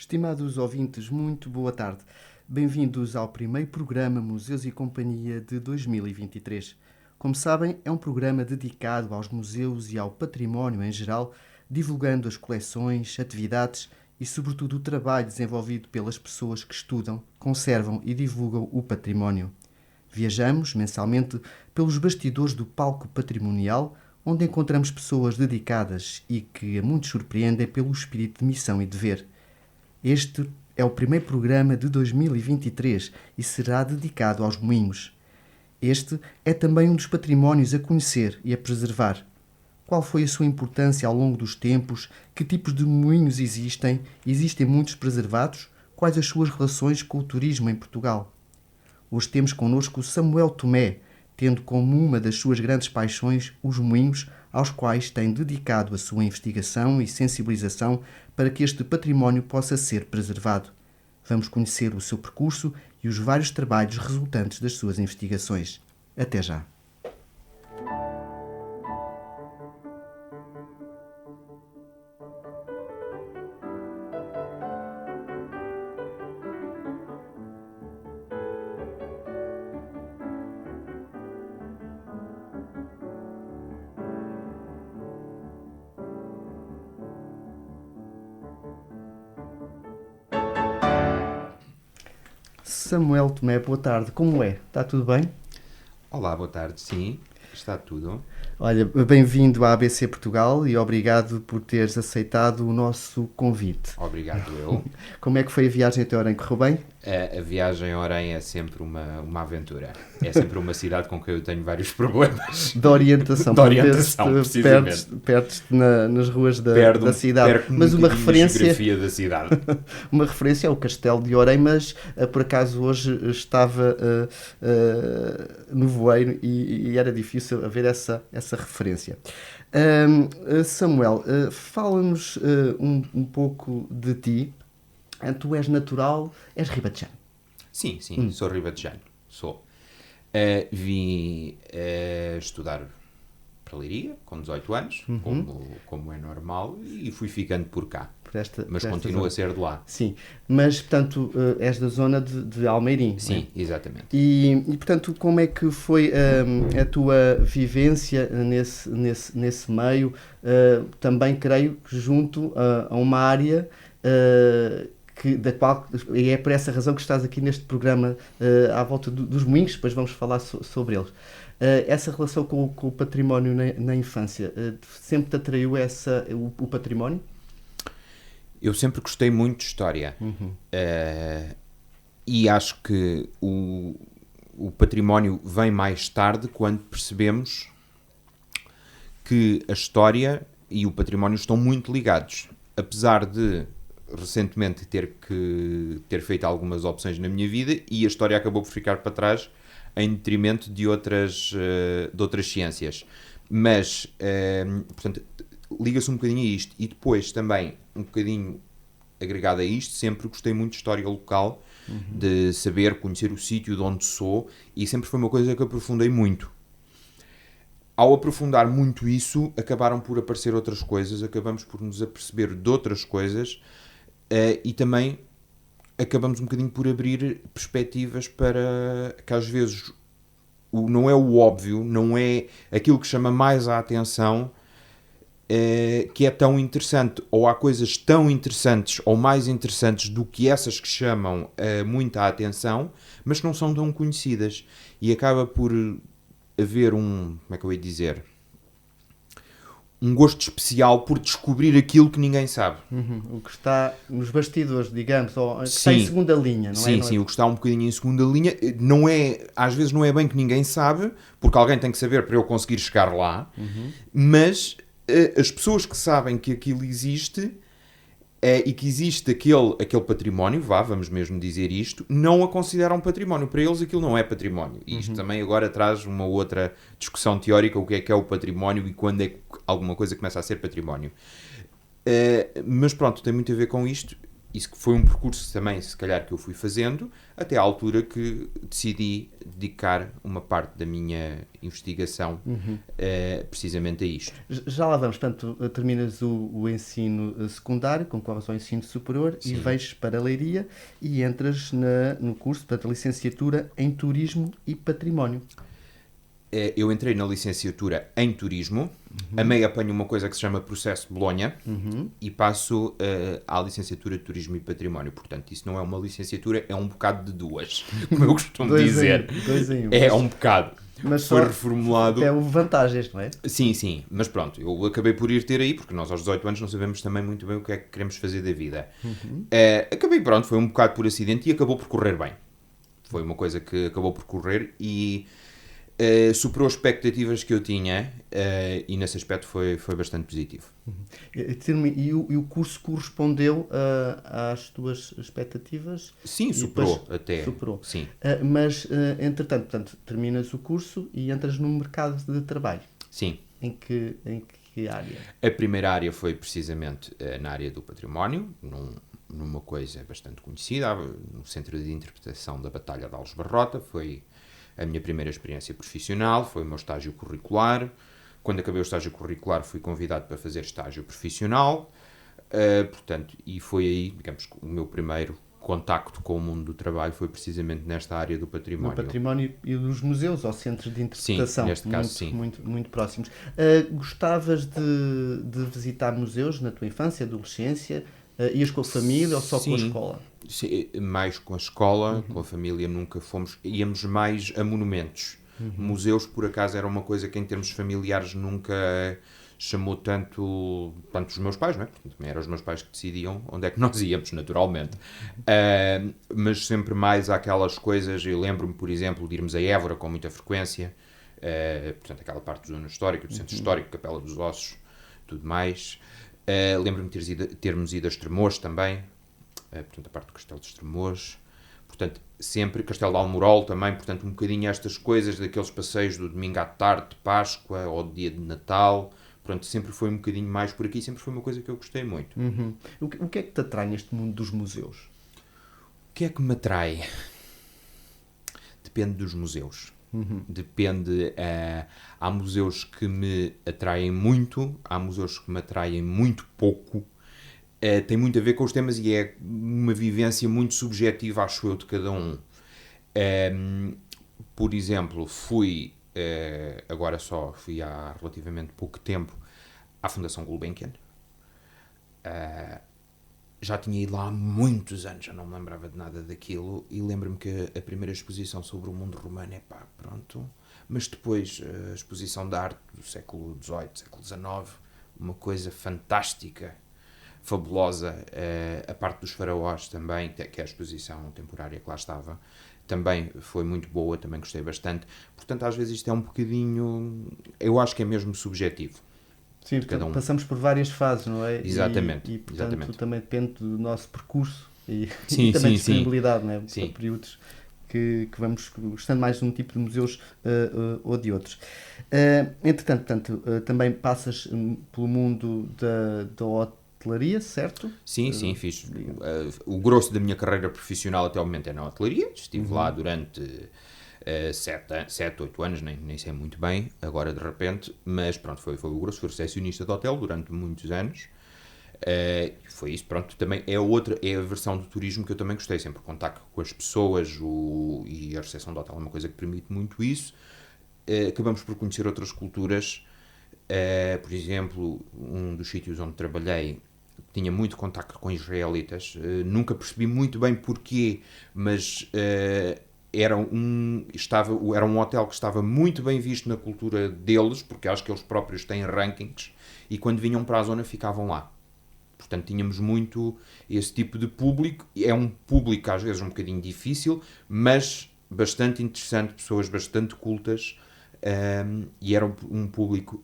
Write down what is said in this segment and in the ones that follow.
Estimados ouvintes, muito boa tarde. Bem-vindos ao primeiro programa Museus e Companhia de 2023. Como sabem, é um programa dedicado aos museus e ao património em geral, divulgando as coleções, atividades e, sobretudo, o trabalho desenvolvido pelas pessoas que estudam, conservam e divulgam o património. Viajamos mensalmente pelos bastidores do palco patrimonial, onde encontramos pessoas dedicadas e que a muitos surpreendem pelo espírito de missão e dever. Este é o primeiro programa de 2023 e será dedicado aos moinhos. Este é também um dos patrimónios a conhecer e a preservar. Qual foi a sua importância ao longo dos tempos? Que tipos de moinhos existem? Existem muitos preservados? Quais as suas relações com o turismo em Portugal? Hoje temos connosco Samuel Tomé, tendo como uma das suas grandes paixões os moinhos, aos quais tem dedicado a sua investigação e sensibilização para que este património possa ser preservado. Vamos conhecer o seu percurso e os vários trabalhos resultantes das suas investigações. Até já! Samuel Tomé, boa tarde. Como é? Está tudo bem? Olá, boa tarde. Sim, está tudo. Olha, bem-vindo à ABC Portugal e obrigado por teres aceitado o nosso convite. Obrigado eu. Como é que foi a viagem até Orem? Correu bem? A viagem a Orem é sempre uma aventura. É sempre uma cidade com que eu tenho vários problemas. De orientação. De orientação, precisamente. Perdes-te nas ruas da cidade. Perco Mas uma referência, geografia da cidade. Uma referência é o Castelo de Orem, mas por acaso hoje estava no voeiro e era difícil haver essa referência. Samuel, fala-nos um pouco de ti. Tu és natural, és ribatejano. Sim, sou ribatejano. Sou. Vim estudar para Leiria, com 18 anos, como é normal, e fui ficando por cá. Mas continuo a ser de lá. Sim, mas, portanto, és da zona de Almeirim. Sim, né? Exatamente. E, portanto, como é que foi a tua vivência nesse meio? Também, creio, que junto a uma área da qual, e é por essa razão que estás aqui neste programa à volta dos moinhos, depois vamos falar sobre eles. Essa relação com o património na infância, sempre te atraiu o património? Eu sempre gostei muito de história. E acho que o património vem mais tarde, quando percebemos que a história e o património estão muito ligados. Apesar de recentemente ter feito algumas opções na minha vida, e a história acabou por ficar para trás em detrimento de outras ciências. Mas, portanto, liga-se um bocadinho a isto. E depois também, um bocadinho agregado a isto, sempre gostei muito de história local, de saber, conhecer o sítio de onde sou, e sempre foi uma coisa que aprofundei muito. Ao aprofundar muito isso, acabaram por aparecer outras coisas, acabamos por nos aperceber de outras coisas, e também acabamos um bocadinho por abrir perspectivas para que às vezes não é o óbvio, não é aquilo que chama mais a atenção, que é tão interessante, ou há coisas tão interessantes ou mais interessantes do que essas que chamam muita atenção, mas que não são tão conhecidas, e acaba por haver como é que eu ia dizer, um gosto especial por descobrir aquilo que ninguém sabe. O que está nos bastidores, digamos, ou que está em segunda linha, não é? Sim, o que está um bocadinho em segunda linha, às vezes não é bem que ninguém sabe, porque alguém tem que saber para eu conseguir chegar lá, mas as pessoas que sabem que aquilo existe, e que existe aquele património, vamos mesmo dizer isto, não a consideram património. Para eles aquilo não é património. E isto também agora traz uma outra discussão teórica, o que é o património e quando é que alguma coisa começa a ser património. Mas pronto, tem muito a ver com isto. isso foi um percurso também, se calhar, que eu fui fazendo, até à altura que decidi dedicar uma parte da minha investigação precisamente a isto. Já lá vamos, portanto, terminas o ensino secundário, concorres ao ensino superior e vais para a Leiria e entras no curso, portanto, a licenciatura em Turismo e Património. Eu entrei na licenciatura em Turismo, a meio apanho uma coisa que se chama Processo de Bolonha e passo à licenciatura de Turismo e Património. Portanto, isso não é uma licenciatura, é um bocado de duas, como eu costumo dizer. Dois em um. É um bocado. Mas foi reformulado. É vantagens, não é? Sim, mas pronto, eu acabei por ir ter aí, porque nós aos 18 anos não sabemos também muito bem o que é que queremos fazer da vida. Acabei, pronto, foi um bocado por acidente e acabou por correr bem. Foi uma coisa que acabou por correr e superou as expectativas que eu tinha e nesse aspecto foi bastante positivo. E o curso correspondeu às tuas expectativas? Sim, superou até. Superou. Sim. Mas, entretanto, portanto, terminas o curso e entras no mercado de trabalho. Sim. Em que área? A primeira área foi precisamente na área do património, numa coisa bastante conhecida, no Centro de Interpretação da Batalha de Aljubarrota. Foi a minha primeira experiência profissional, foi o meu estágio curricular. Quando acabei o estágio curricular fui convidado para fazer estágio profissional, portanto, e foi aí, digamos, o meu primeiro contacto com o mundo do trabalho foi precisamente nesta área do património. No património e dos museus, ou centros de interpretação. Sim, neste caso, sim. Muito próximos. Gostavas de visitar museus na tua infância, adolescência? Ias com a família ou só com a escola? Sim, mais com a escola, com a família nunca fomos. Íamos mais a monumentos. Museus, por acaso, era uma coisa que em termos familiares nunca chamou tanto os meus pais, não é? Porque também eram os meus pais que decidiam onde é que nós íamos, naturalmente. Mas sempre mais aquelas coisas, eu lembro-me, por exemplo, de irmos a Évora com muita frequência, portanto, aquela parte da zona histórica, do centro histórico, Capela dos Ossos, tudo mais. Lembro-me de termos ido a Estremoz também, portanto, a parte do Castelo de Estremoz. Portanto, sempre Castelo de Almorol também, portanto, um bocadinho estas coisas daqueles passeios do domingo à tarde, de Páscoa ou de dia de Natal. Portanto, sempre foi um bocadinho mais por aqui, sempre foi uma coisa que eu gostei muito. O que é que te atrai neste mundo dos museus? O que é que me atrai? Depende dos museus. Depende. Há museus que me atraem muito, há museus que me atraem muito pouco. Tem muito a ver com os temas e é uma vivência muito subjetiva, acho eu, de cada um. Por exemplo, fui há relativamente pouco tempo à Fundação Gulbenkian. Já tinha ido lá há muitos anos, já não me lembrava de nada daquilo e lembro-me que a primeira exposição sobre o mundo romano pronto, mas depois a exposição de arte do século XVIII, século XIX, uma coisa fantástica, fabulosa, a parte dos faraós também, que é a exposição temporária que lá estava, também foi muito boa, também gostei bastante. Portanto, às vezes isto é um bocadinho, eu acho que é mesmo subjetivo. Sim, portanto, passamos por várias fases, não é? Exatamente. E portanto, também depende do nosso percurso e sim, também disponibilidade, não é? Sim. Para períodos que vamos gostando mais de um tipo de museus ou de outros. Entretanto, também passas pelo mundo da hotelaria, certo? Sim, fiz. O grosso da minha carreira profissional até ao momento é na hotelaria. Estive lá durante 7, 8 anos, nem sei muito bem, agora de repente, mas pronto, foi o grosso, fui recepcionista de hotel durante muitos anos. Foi isso, pronto, também é a versão do turismo que eu também gostei, sempre o contacto com as pessoas e a recepção do hotel é uma coisa que permite muito isso. Acabamos por conhecer outras culturas, por exemplo, um dos sítios onde trabalhei tinha muito contacto com israelitas, nunca percebi muito bem porquê, mas era um hotel que estava muito bem visto na cultura deles, porque acho que eles próprios têm rankings, e quando vinham para a zona ficavam lá. Portanto, tínhamos muito esse tipo de público. É um público às vezes um bocadinho difícil, mas bastante interessante, pessoas bastante cultas, e era um público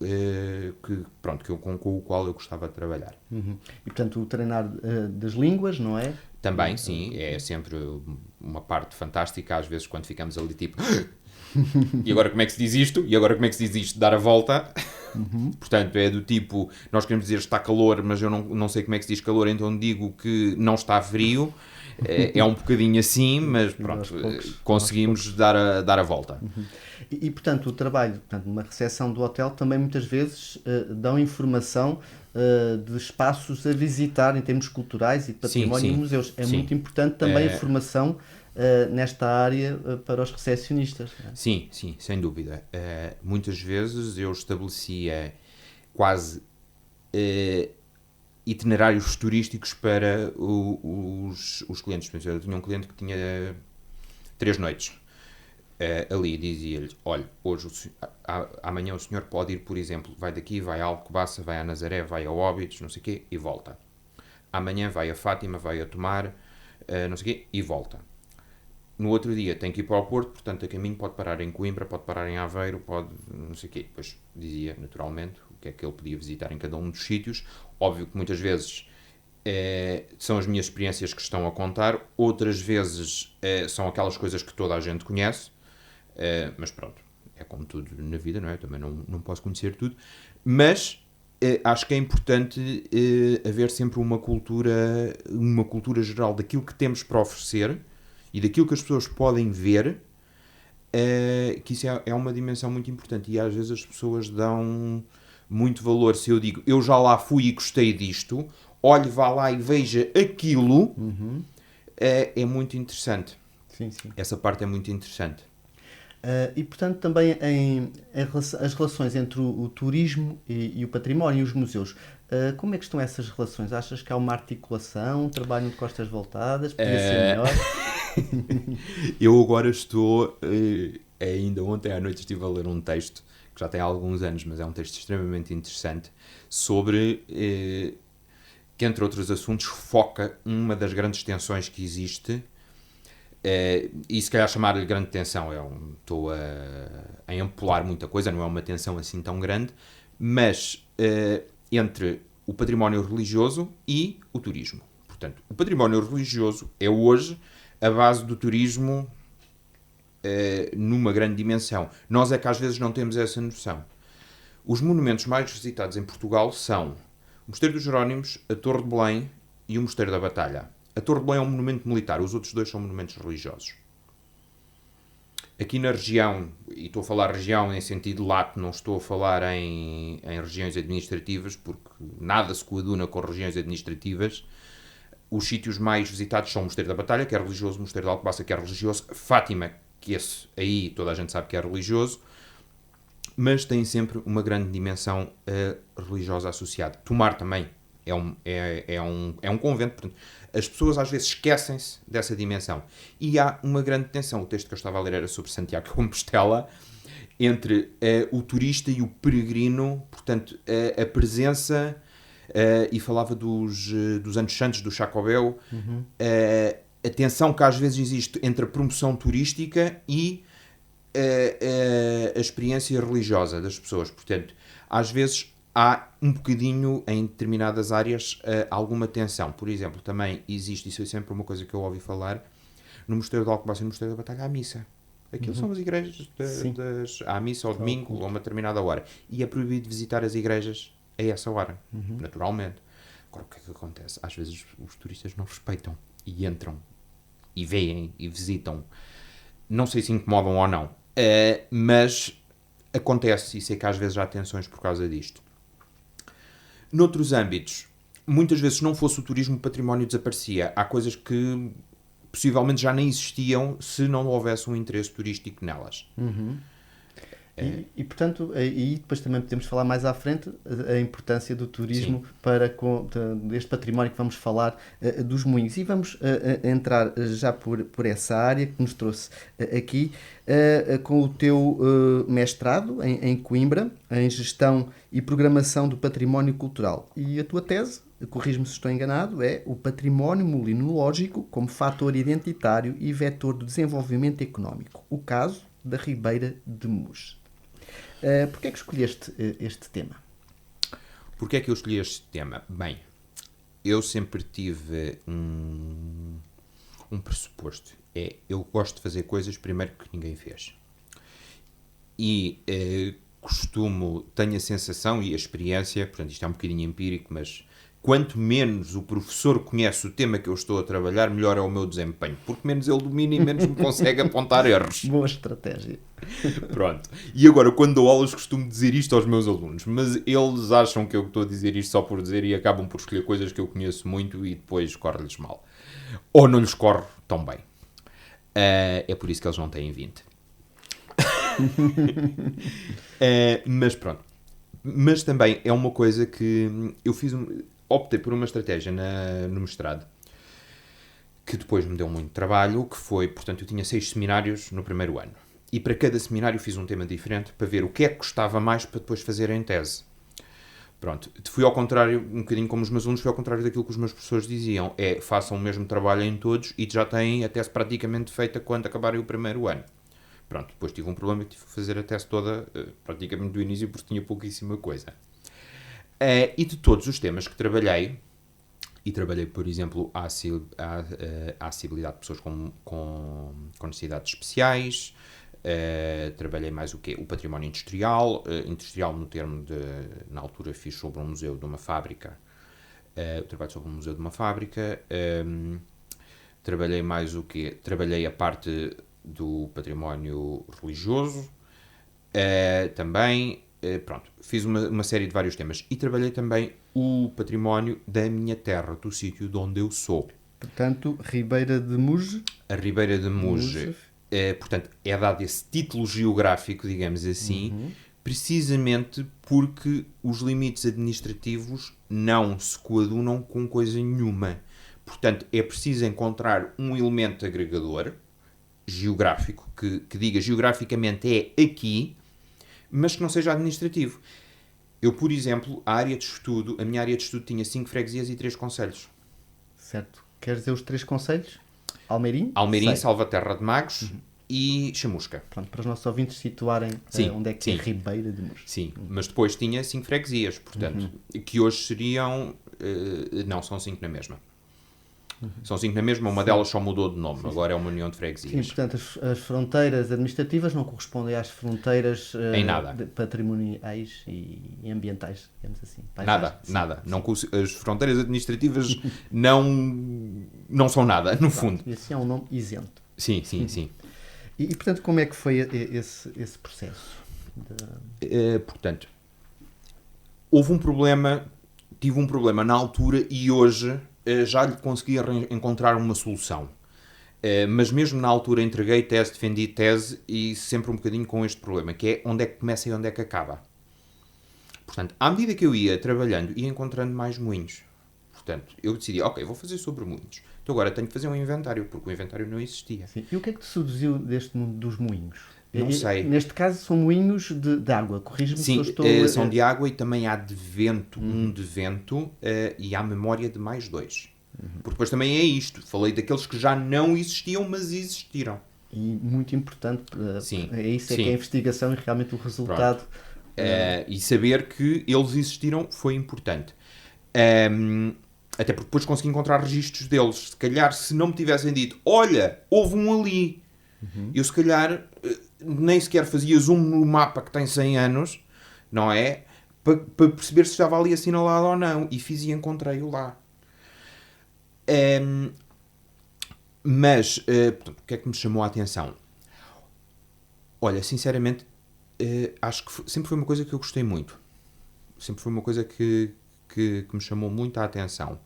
com o qual eu gostava de trabalhar. E, portanto, o treinar das línguas, não é? Também, sim, é sempre uma parte fantástica, às vezes quando ficamos ali tipo e agora como é que se diz isto? E agora como é que se diz isto? Dar a volta. Portanto, é do tipo, nós queremos dizer está calor, mas eu não sei como é que se diz calor, então digo que não está frio. É um bocadinho assim, mas pronto, conseguimos dar a volta. Portanto, o trabalho, portanto, numa recepção do hotel também muitas vezes dão informação de espaços a visitar em termos culturais e de património e museus. É muito importante também a formação nesta área para os recepcionistas. Não é? Sim, sem dúvida. Muitas vezes eu estabelecia quase itinerários turísticos para os clientes. Por exemplo, eu tinha um cliente que tinha 3 noites. Ali dizia-lhe, olha, hoje, amanhã o senhor pode ir, por exemplo, vai daqui, vai a Alcobaça, vai a Nazaré, vai a Óbidos, não sei o quê, e volta. Amanhã vai a Fátima, vai a Tomar, não sei o quê, e volta. No outro dia tem que ir para o Porto, portanto, a caminho pode parar em Coimbra, pode parar em Aveiro, pode não sei o quê. Depois dizia, naturalmente, o que é que ele podia visitar em cada um dos sítios. Óbvio que muitas vezes são as minhas experiências que estão a contar, outras vezes são aquelas coisas que toda a gente conhece, mas pronto, é como tudo na vida, não é? Eu também não posso conhecer tudo, mas acho que é importante haver sempre uma cultura geral daquilo que temos para oferecer e daquilo que as pessoas podem ver, que isso é uma dimensão muito importante e às vezes as pessoas dão muito valor se eu digo, eu já lá fui e gostei disto, olhe, vá lá e veja aquilo, é muito interessante. Sim. Essa parte é muito interessante. E portanto também as relações entre o turismo e o património e os museus, como é que estão essas relações? Achas que há uma articulação, um trabalho de costas voltadas, podia ser melhor? Eu agora estou, ainda ontem à noite estive a ler um texto, que já tem alguns anos, mas é um texto extremamente interessante, sobre, que entre outros assuntos, foca uma das grandes tensões que existe, e se calhar chamar-lhe grande tensão, estou a empolar muita coisa, não é uma tensão assim tão grande, mas entre o património religioso e o turismo. Portanto, o património religioso é hoje a base do turismo numa grande dimensão. Nós é que às vezes não temos essa noção. Os monumentos mais visitados em Portugal são o Mosteiro dos Jerónimos, a Torre de Belém e o Mosteiro da Batalha. A Torre de Belém é um monumento militar, os outros dois são monumentos religiosos. Aqui na região, e estou a falar região em sentido lato, não estou a falar em regiões administrativas, porque nada se coaduna com regiões administrativas. Os sítios mais visitados são o Mosteiro da Batalha, que é religioso, o Mosteiro de Alcobaça, que é religioso, Fátima, que esse aí toda a gente sabe que é religioso, mas tem sempre uma grande dimensão religiosa associada. Tomar também é um convento, portanto, as pessoas às vezes esquecem-se dessa dimensão. E há uma grande tensão, o texto que eu estava a ler era sobre Santiago de Compostela, entre o turista e o peregrino, portanto, a presença, e falava dos anos santos do Chacobel, a tensão que às vezes existe entre a promoção turística e a experiência religiosa das pessoas. Portanto, às vezes há um bocadinho, em determinadas áreas, alguma tensão. Por exemplo, também existe, isso é sempre uma coisa que eu ouvi falar, no Mosteiro de Alcobaça e no Mosteiro da Batalha, há missa. Aquilo são as igrejas, há missa ao domingo, ou a uma determinada hora. E é proibido visitar as igrejas a essa hora, naturalmente. Agora, o que é que acontece? Às vezes os turistas não respeitam e entram e veem e visitam. Não sei se incomodam ou não, mas acontece, e sei que às vezes há tensões por causa disto. Noutros âmbitos, muitas vezes se não fosse o turismo, o património desaparecia. Há coisas que possivelmente já nem existiam se não houvesse um interesse turístico nelas. E portanto, e depois também podemos falar mais à frente a importância do turismo para este património que vamos falar dos moinhos. E vamos entrar já por essa área que nos trouxe aqui, com o teu mestrado em Coimbra, em Gestão e Programação do Património Cultural. E a tua tese, corrijo-me se estou enganado, é o património molinológico como fator identitário e vetor do desenvolvimento económico. O caso da Ribeira de Mos. Porquê é que escolheste este tema? Porquê é que eu escolhi este tema? Bem, eu sempre tive um pressuposto. Eu gosto de fazer coisas primeiro que ninguém fez. E tenho a sensação e a experiência, portanto isto é um bocadinho empírico, mas quanto menos o professor conhece o tema que eu estou a trabalhar, melhor é o meu desempenho, porque menos ele domina e menos me consegue apontar erros. Boa estratégia. Pronto. E agora, quando dou aulas, costumo dizer isto aos meus alunos, mas eles acham que eu estou a dizer isto só por dizer e acabam por escolher coisas que eu conheço muito e depois corre-lhes mal. Ou não lhes corre tão bem. É por isso que eles não têm 20. Mas pronto. Mas também é uma coisa que eu optei por uma estratégia no mestrado que depois me deu muito trabalho, que foi, portanto, eu tinha 6 seminários no primeiro ano. E para cada seminário fiz um tema diferente para ver o que é que gostava mais para depois fazer em tese. Pronto. Fui ao contrário, um bocadinho como os meus alunos, fui ao contrário daquilo que os meus professores diziam. Façam o mesmo trabalho em todos e já têm a tese praticamente feita quando acabarem o primeiro ano. Pronto, depois tive um problema e tive que fazer a tese toda praticamente do início porque tinha pouquíssima coisa. E de todos os temas que trabalhei, e trabalhei, por exemplo, a acessibilidade de pessoas com necessidades especiais, trabalhei mais o quê? O património industrial, industrial no termo de, na altura fiz sobre um museu de uma fábrica, o trabalho sobre um museu de uma fábrica, trabalhei mais o quê? Trabalhei a parte do património religioso, também, pronto, fiz uma série de vários temas e trabalhei também o património da minha terra, do sítio de onde eu sou. Portanto, Ribeira de Muge. A Ribeira de Muge, portanto, é dado esse título geográfico, digamos assim, precisamente porque os limites administrativos não se coadunam com coisa nenhuma. Portanto, é preciso encontrar um elemento agregador geográfico, que diga geograficamente é aqui, mas que não seja administrativo. Eu, por exemplo, a minha área de estudo tinha 5 freguesias e 3 concelhos. Certo. Queres dizer os 3 concelhos? Almeirim, Salvaterra de Magos e Chamusca. Pronto, para os nossos ouvintes situarem onde é que é Ribeira de Muge. Sim, mas depois tinha 5 freguesias, portanto, que hoje seriam... não, são 5 na mesma. São 5 na mesma, uma delas só mudou de nome, agora é uma união de freguesias. Sim, portanto, as fronteiras administrativas não correspondem às fronteiras em nada. Patrimoniais e ambientais, digamos assim. Nada. Não, as fronteiras administrativas não são nada, no fundo. E assim é um nome isento. Sim. E, portanto, como é que foi esse processo? Portanto, tive um problema na altura e hoje já lhe consegui encontrar uma solução. Mas mesmo na altura entreguei tese, defendi tese e sempre um bocadinho com este problema, que é onde é que começa e onde é que acaba. Portanto, à medida que eu ia trabalhando, ia encontrando mais moinhos. Portanto, eu decidi, ok, vou fazer sobre moinhos. Então agora tenho que fazer um inventário, porque o inventário não existia. Sim. E o que é que te seduziu deste mundo dos moinhos? Não sei. Neste caso são moinhos de água, corrige-me se eu estou... Sim, são de água e também há de vento, um de vento, e há memória de mais 2. Porque depois também é isto, falei daqueles que já não existiam, mas existiram. E muito importante, sim, é isso, que é a investigação e realmente o resultado. E saber que eles existiram foi importante. Até porque depois consegui encontrar registros deles. Se calhar, se não me tivessem dito, olha, houve um ali, eu se calhar nem sequer fazia zoom no mapa que tem 100 anos, não é? Para perceber se estava ali assinalado ou não. E fiz e encontrei-o lá. Mas, portanto, o que é que me chamou a atenção? Olha, sinceramente, acho que sempre foi uma coisa que eu gostei muito. Sempre foi uma coisa que me chamou muito a atenção.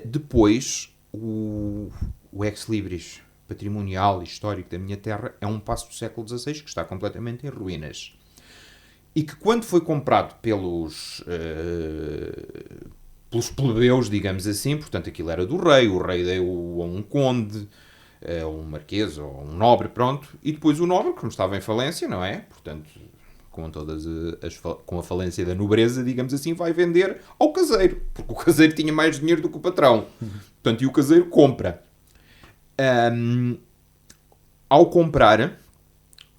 Depois, o ex-libris patrimonial e histórico da minha terra é um paço do século XVI que está completamente em ruínas. E que quando foi comprado pelos plebeus, digamos assim, portanto aquilo era do rei, o rei deu a um conde, a um marquês ou a um nobre, pronto, e depois o nobre, como estava em falência, não é? Portanto, com a falência da nobreza, digamos assim, vai vender ao caseiro, porque o caseiro tinha mais dinheiro do que o patrão. Portanto, e o caseiro compra. Ao comprar,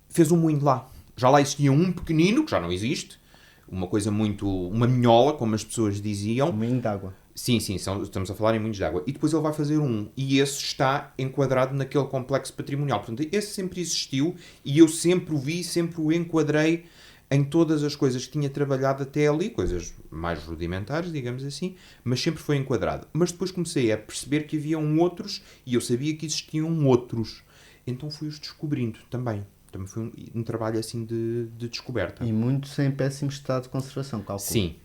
fez um moinho lá. Já lá existia um pequenino, que já não existe, uma minhola, como as pessoas diziam. Um moinho de água. Sim, estamos a falar em moinhos de água. E depois ele vai fazer e esse está enquadrado naquele complexo patrimonial. Portanto, esse sempre existiu e eu sempre o vi, sempre o enquadrei em todas as coisas que tinha trabalhado até ali, coisas mais rudimentares, digamos assim, mas sempre foi enquadrado. Mas depois comecei a perceber que haviam outros e eu sabia que existiam outros. Então fui-os descobrindo também. Também foi um trabalho assim de descoberta. E muitos em péssimo estado de conservação, calculo. Sim,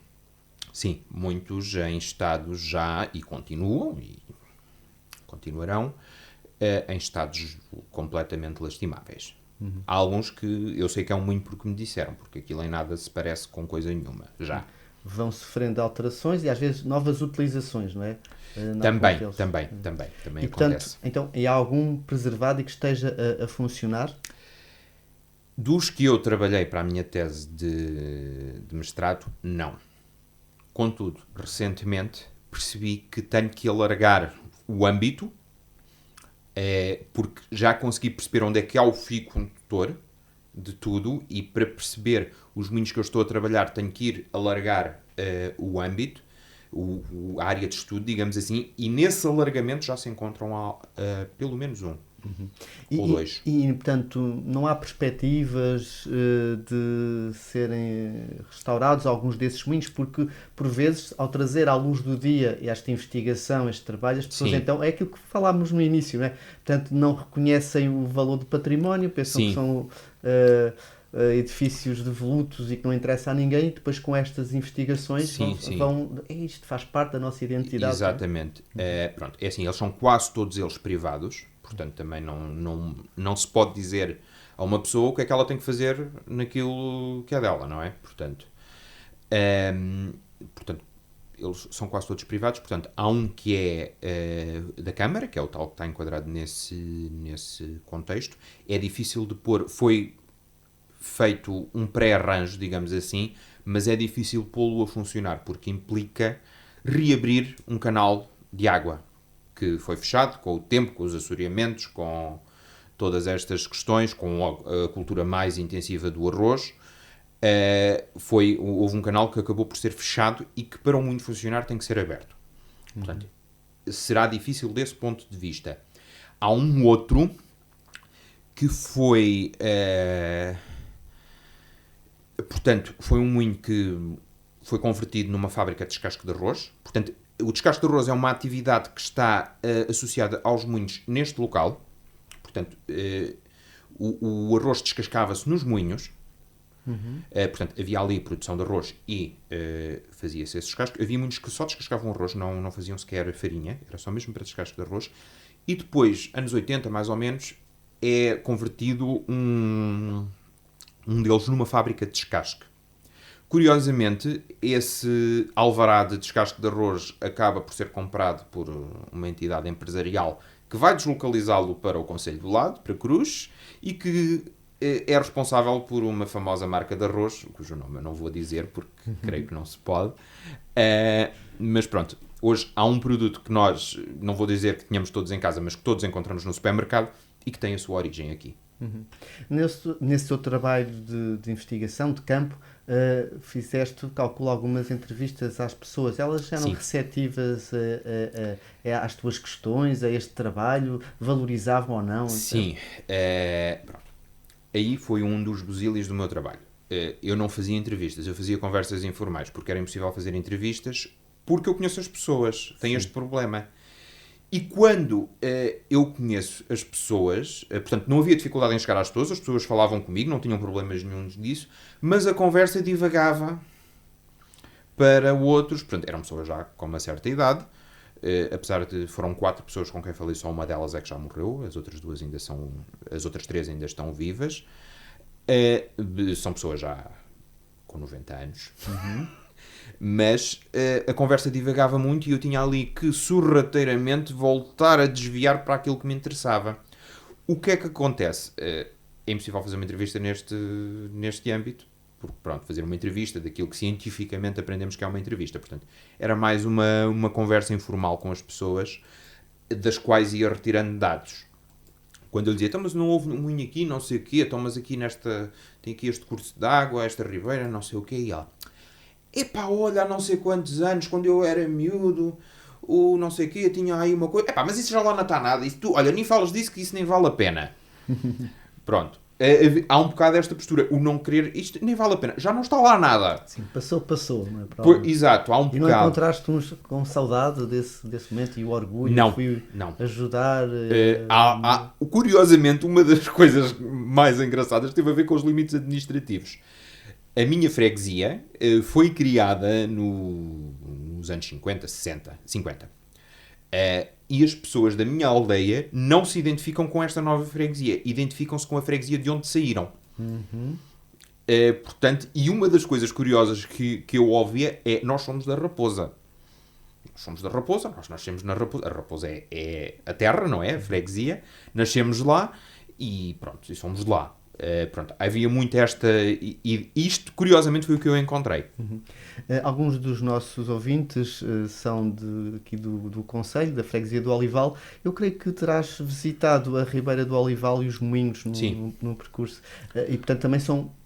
sim, muitos em estado já, e continuam, e continuarão, em estados completamente lastimáveis. Há alguns que eu sei que é um moinho porque me disseram, porque aquilo em nada se parece com coisa nenhuma, já. Vão sofrendo alterações e às vezes novas utilizações, não é? Também E, portanto, acontece. então, há algum preservado e que esteja a funcionar? Dos que eu trabalhei para a minha tese de mestrado, não. Contudo, recentemente percebi que tenho que alargar o âmbito, porque já consegui perceber onde é que há o fio condutor de tudo, e para perceber os moinhos que eu estou a trabalhar tenho que ir alargar o âmbito, a área de estudo, digamos assim, e nesse alargamento já se encontram pelo menos um. Ou dois. E, portanto, não há perspectivas de serem restaurados alguns desses moinhos, porque, por vezes, ao trazer à luz do dia esta investigação, este trabalho, as pessoas, Sim. então, é aquilo que falámos no início, não é? Portanto, não reconhecem o valor do património, pensam Sim. que são edifícios devolutos e que não interessa a ninguém, e depois com estas investigações Sim. isto faz parte da nossa identidade. Exatamente. Pronto, é assim, eles são quase todos eles privados, portanto também não se pode dizer a uma pessoa o que é que ela tem que fazer naquilo que é dela, não é? Portanto, eles são quase todos privados, portanto há um que é da Câmara, que é o tal que está enquadrado nesse contexto. É difícil de pôr, foi feito um pré-arranjo, digamos assim, mas é difícil pô-lo a funcionar, porque implica reabrir um canal de água que foi fechado com o tempo, com os assoreamentos, com todas estas questões, com a cultura mais intensiva do arroz. Houve um canal que acabou por ser fechado e que, para o moinho funcionar, tem que ser aberto. Portanto, será difícil desse ponto de vista. Há um outro que foi... portanto, foi um moinho que foi convertido numa fábrica de descasque de arroz. Portanto, o descasque de arroz é uma atividade que está associada aos moinhos neste local. Portanto, o arroz descascava-se nos moinhos. Portanto, havia ali produção de arroz e fazia-se esse descasque. Havia muitos que só descascavam arroz, não faziam sequer farinha, era só mesmo para descasque de arroz. E depois, anos 80 mais ou menos, é convertido um deles numa fábrica de descasque. Curiosamente, esse alvará de descasque de arroz acaba por ser comprado por uma entidade empresarial que vai deslocalizá-lo para o concelho do lado, para Cruz, e que é responsável por uma famosa marca de arroz, cujo nome eu não vou dizer porque creio que não se pode. Mas pronto, hoje há um produto que nós, não vou dizer que tínhamos todos em casa, mas que todos encontramos no supermercado e que tem a sua origem aqui. Nesse teu trabalho de investigação, de campo, fizeste, calculo, algumas entrevistas às pessoas. Elas eram Sim. receptivas às tuas questões, a este trabalho? Valorizavam ou não? Sim. Pronto. Aí foi um dos busilis do meu trabalho. Eu não fazia entrevistas, eu fazia conversas informais, porque era impossível fazer entrevistas, porque eu conheço as pessoas. Tem este problema. E quando eu conheço as pessoas, portanto, não havia dificuldade em chegar às pessoas, as pessoas falavam comigo, não tinham problemas nenhum disso, mas a conversa divagava para outros, portanto, eram pessoas já com uma certa idade, apesar de foram 4 pessoas com quem falei, só uma delas é que já morreu, as outras 3 ainda estão vivas, são pessoas já com 90 anos. Mas a conversa divagava muito e eu tinha ali que sorrateiramente voltar a desviar para aquilo que me interessava. O que é que acontece? É impossível fazer uma entrevista neste âmbito, porque pronto, fazer uma entrevista daquilo que cientificamente aprendemos que é uma entrevista. Portanto, era mais uma conversa informal com as pessoas, das quais ia retirando dados. Quando eu dizia, então, mas não houve um moinho aqui, não sei o quê, então, mas aqui tem aqui este curso de água, esta ribeira, não sei o quê, e ela... Epá, olha, há não sei quantos anos, quando eu era miúdo, o não sei o quê, tinha aí uma coisa... Epá, mas isso já lá não está nada. Isso olha, nem falas disso, que isso nem vale a pena. Pronto. Há um bocado esta postura, o não querer, isto nem vale a pena, já não está lá nada. Sim, passou, não é? Exato, há um E bocado. não encontraste uns com saudade desse momento e o orgulho? Não, fui não. ajudar. Curiosamente, uma das coisas mais engraçadas teve a ver com os limites administrativos. A minha freguesia foi criada nos anos 50, 60, 50. E as pessoas da minha aldeia não se identificam com esta nova freguesia. Identificam-se com a freguesia de onde saíram. Portanto, e uma das coisas curiosas que eu ouvia é: nós somos da Raposa. Nós somos da Raposa, nós nascemos na Raposa. A Raposa é a terra, não é? A freguesia. Nascemos lá e pronto, e somos de lá. Pronto, havia muito esta... E isto, curiosamente, foi o que eu encontrei. Alguns dos nossos ouvintes são aqui do Conselho, da Freguesia do Olival. Eu creio que terás visitado a Ribeira do Olival e os moinhos no percurso. E, portanto, também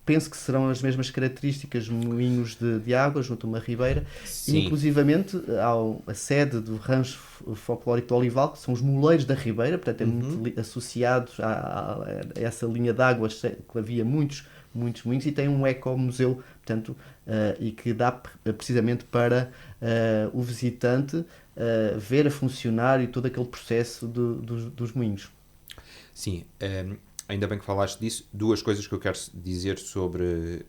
penso que serão as mesmas características, moinhos de água junto a uma ribeira. Sim. E, inclusivamente, há a sede do Rancho Folclórico do Olival, que são os moleiros da ribeira, portanto, é muito associado a essa linha de água, que havia muitos moinhos, e tem um ecomuseu, portanto, e que dá precisamente para o visitante ver a funcionar e todo aquele processo dos moinhos. Sim, ainda bem que falaste disso. Duas coisas que eu quero dizer sobre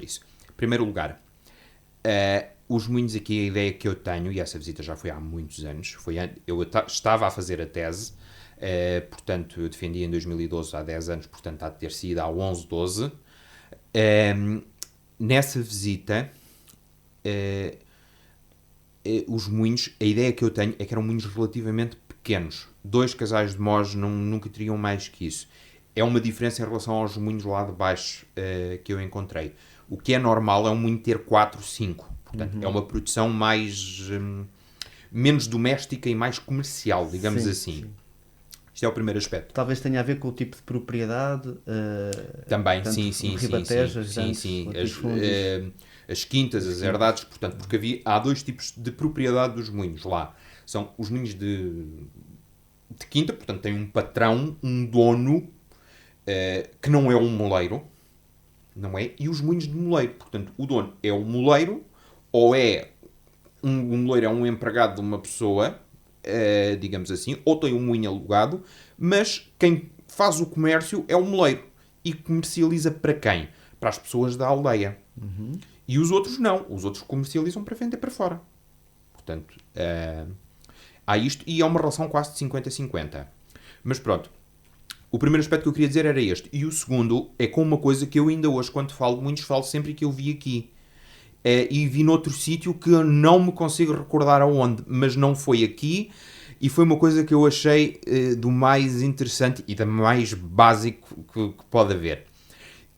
isso. Em primeiro lugar, os moinhos aqui, a ideia que eu tenho, e essa visita já foi há muitos anos, eu estava a fazer a tese, portanto, eu defendi em 2012, há 10 anos, portanto, há de ter sido há 11, 12. Nessa visita, os moinhos, a ideia que eu tenho é que eram moinhos relativamente pequenos. 2 casais de mós nunca teriam mais que isso. É uma diferença em relação aos moinhos lá de baixo que eu encontrei. O que é normal é um moinho ter 4, 5. Portanto, é uma produção menos doméstica e mais comercial, digamos assim. Sim. Isto é o primeiro aspecto. Talvez tenha a ver com o tipo de propriedade. Também, portanto, sim. As quintas, as herdades, portanto, porque há 2 tipos de propriedade dos moinhos lá. São os moinhos de quinta, portanto, tem um patrão, um dono, que não é um moleiro, não é? E os moinhos de moleiro, portanto, o dono é o moleiro, ou é um moleiro é um empregado de uma pessoa, digamos assim, ou tem um moinho alugado, mas quem faz o comércio é o moleiro. E comercializa para quem? Para as pessoas da aldeia. E os outros não. Os outros comercializam para vender para fora. Portanto, há isto, e é uma relação quase de 50-50. Mas pronto. O primeiro aspecto que eu queria dizer era este. E o segundo é com uma coisa que eu ainda hoje, quando falo de moinhos, falo sempre que eu vi aqui. E vi noutro sítio que eu não me consigo recordar aonde, mas não foi aqui, e foi uma coisa que eu achei do mais interessante e do mais básico que pode haver,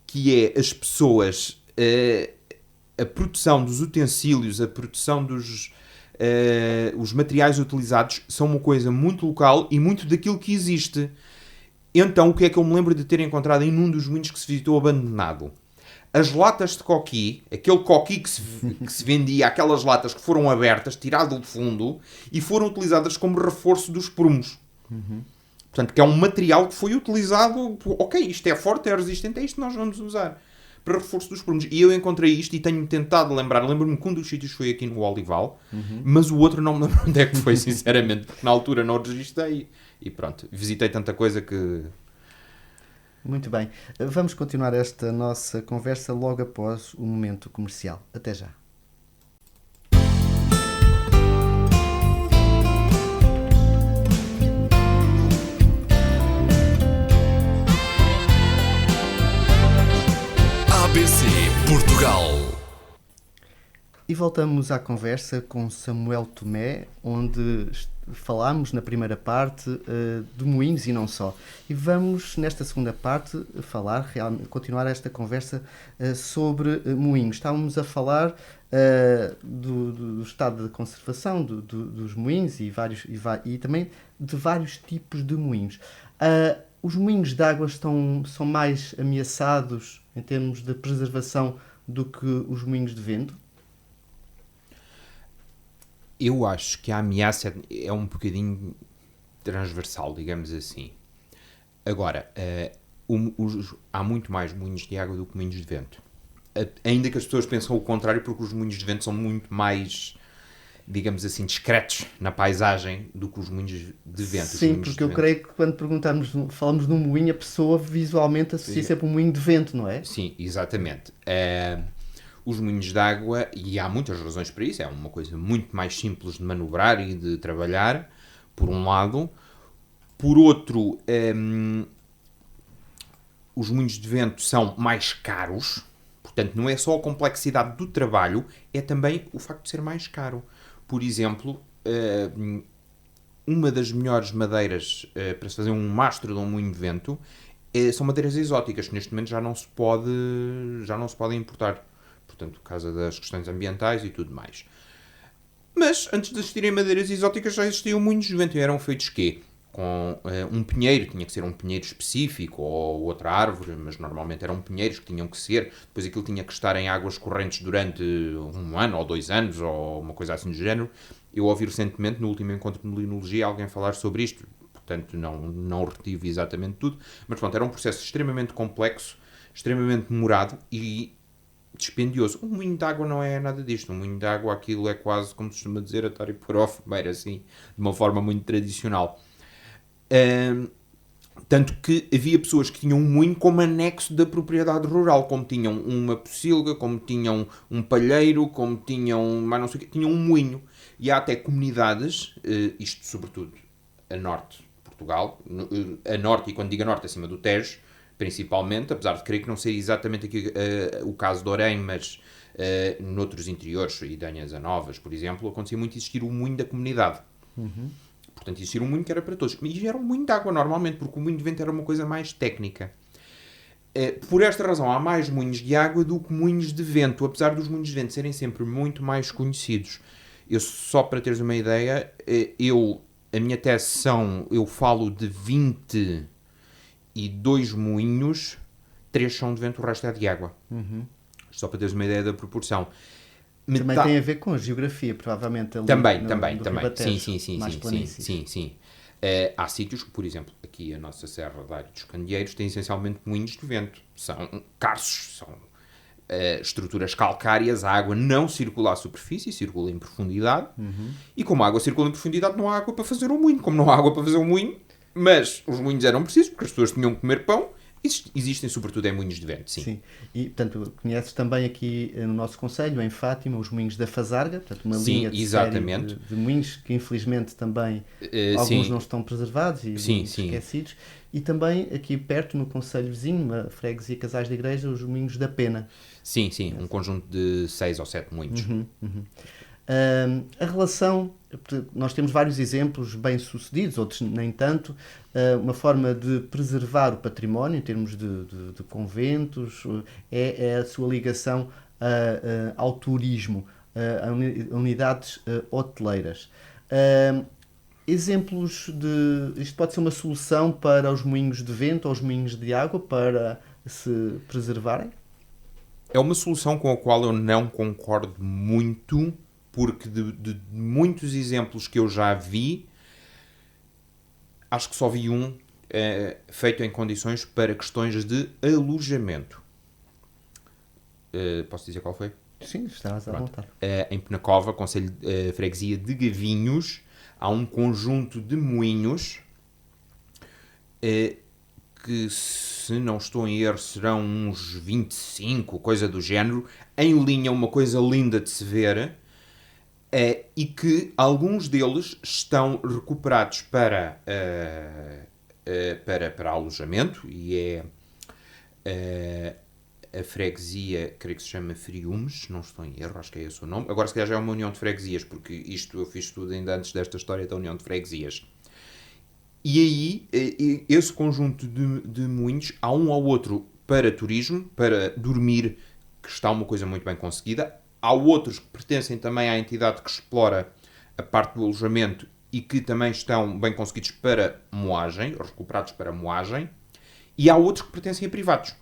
que é as pessoas, a produção dos utensílios, a produção os materiais utilizados são uma coisa muito local e muito daquilo que existe. Então, o que é que eu me lembro de ter encontrado em um dos moinhos que se visitou abandonado? As latas de coqui, aquele coqui que se vendia, aquelas latas que foram abertas, tirado do fundo, e foram utilizadas como reforço dos prumos. Portanto, que é um material que foi utilizado, ok, isto é forte, é resistente, é isto que nós vamos usar para reforço dos prumos. E eu encontrei isto e tenho tentado lembrar, lembro-me que um dos sítios foi aqui no Olival, mas o outro não me lembro onde é que foi, sinceramente, porque na altura não registrei e pronto, visitei tanta coisa que... Muito bem. Vamos continuar esta nossa conversa logo após o momento comercial. Até já. ABC Portugal. E voltamos à conversa com Samuel Tomé, onde falámos na primeira parte de moinhos e não só. E vamos, nesta segunda parte, continuar esta conversa sobre moinhos. Estávamos a falar do estado de conservação dos moinhos e também de vários tipos de moinhos. Os moinhos de água são mais ameaçados em termos de preservação do que os moinhos de vento? Eu acho que a ameaça é um bocadinho transversal, digamos assim. Agora, há muito mais moinhos de água do que moinhos de vento. Ainda que as pessoas pensam o contrário, porque os moinhos de vento são muito mais, digamos assim, discretos na paisagem do que os moinhos de vento. Sim, porque eu creio que quando falamos de um moinho, a pessoa visualmente associa sempre um moinho de vento, não é? Sim, exatamente. Os moinhos de água, e há muitas razões para isso, é uma coisa muito mais simples de manobrar e de trabalhar, por um lado. Por outro, os moinhos de vento são mais caros, portanto, não é só a complexidade do trabalho, é também o facto de ser mais caro. Por exemplo, uma das melhores madeiras para se fazer um mastro de um moinho de vento são madeiras exóticas, que neste momento já não se podem importar. Portanto, por causa das questões ambientais e tudo mais. Mas, antes de existirem madeiras exóticas, já existiam moinhos de vento. E eram feitos quê? Com um pinheiro, tinha que ser um pinheiro específico, ou outra árvore, mas normalmente eram pinheiros que tinham que ser. Depois aquilo tinha que estar em águas correntes durante 1 ano, ou 2 anos, ou uma coisa assim do género. Eu ouvi recentemente, no último encontro de linologia, alguém falar sobre isto. Portanto, não retive exatamente tudo. Mas, pronto, era um processo extremamente complexo, extremamente demorado e dispendioso. Um moinho de água não é nada disto. Um moinho de água, aquilo é quase, como se costuma dizer, atar e pôr ao fumeiro, assim, de uma forma muito tradicional. Tanto que havia pessoas que tinham um moinho como anexo da propriedade rural, como tinham uma pocilga, como tinham um palheiro, como tinham, mais não sei o quê, tinham um moinho. E há até comunidades, isto sobretudo a norte de Portugal, a norte, e quando digo a norte, acima do Tejo, principalmente, apesar de creio que não seja exatamente aqui o caso de Orém, mas noutros interiores, Idanhas a Novas, por exemplo, acontecia muito existir o moinho da comunidade. Portanto, existir um moinho que era para todos. E era um moinho de água, normalmente, porque o moinho de vento era uma coisa mais técnica. Por esta razão, há mais moinhos de água do que moinhos de vento, apesar dos moinhos de vento serem sempre muito mais conhecidos. Eu, só para teres uma ideia, a minha tese eu falo de 22 moinhos, 3 são de vento, o resto é de água. Só para teres uma ideia da proporção. Também tem a ver com a geografia, provavelmente. Ali também. Ribatejo, Sim. Há sítios que, por exemplo, aqui a nossa Serra da Área dos Candeeiros tem essencialmente moinhos de vento. São carços, são estruturas calcárias, a água não circula à superfície, circula em profundidade. E como a água circula em profundidade, não há água para fazer um moinho. Como não há água para fazer um moinho, mas os moinhos eram precisos, porque as pessoas tinham que comer pão. Existem sobretudo em moinhos de vento, sim. E, portanto, conheces também aqui no nosso concelho, em Fátima, os moinhos da Fazarga, portanto, uma linha de série de moinhos que, infelizmente, também alguns não estão preservados e esquecidos. E também, aqui perto, no concelho vizinho, uma freguesia Casais da Igreja, os moinhos da Pena. Sim, um conjunto de 6 ou 7 moinhos. A relação, nós temos vários exemplos bem-sucedidos, outros nem tanto, uma forma de preservar o património em termos de conventos, é a sua ligação ao turismo, a unidades hoteleiras. Exemplos isto pode ser uma solução para os moinhos de vento ou os moinhos de água para se preservarem? É uma solução com a qual eu não concordo muito, porque de muitos exemplos que eu já vi, acho que só vi um feito em condições para questões de alojamento. Posso dizer qual foi? Sim, estás à vontade. Em Penacova, concelho freguesia de Gavinhos, há um conjunto de moinhos que, se não estou em erro, serão uns 25, coisa do género, em linha, uma coisa linda de se ver. E que alguns deles estão recuperados para alojamento, e a freguesia, creio que se chama Friumes, não estou em erro, acho que é esse o nome. Agora, se calhar, já é uma união de freguesias, porque isto eu fiz tudo ainda antes desta história da união de freguesias. E aí, esse conjunto de moinhos, há um ou outro para turismo, para dormir, que está uma coisa muito bem conseguida. Há outros que pertencem também à entidade que explora a parte do alojamento e que também estão bem conseguidos para moagem, recuperados para moagem. E há outros que pertencem a privados,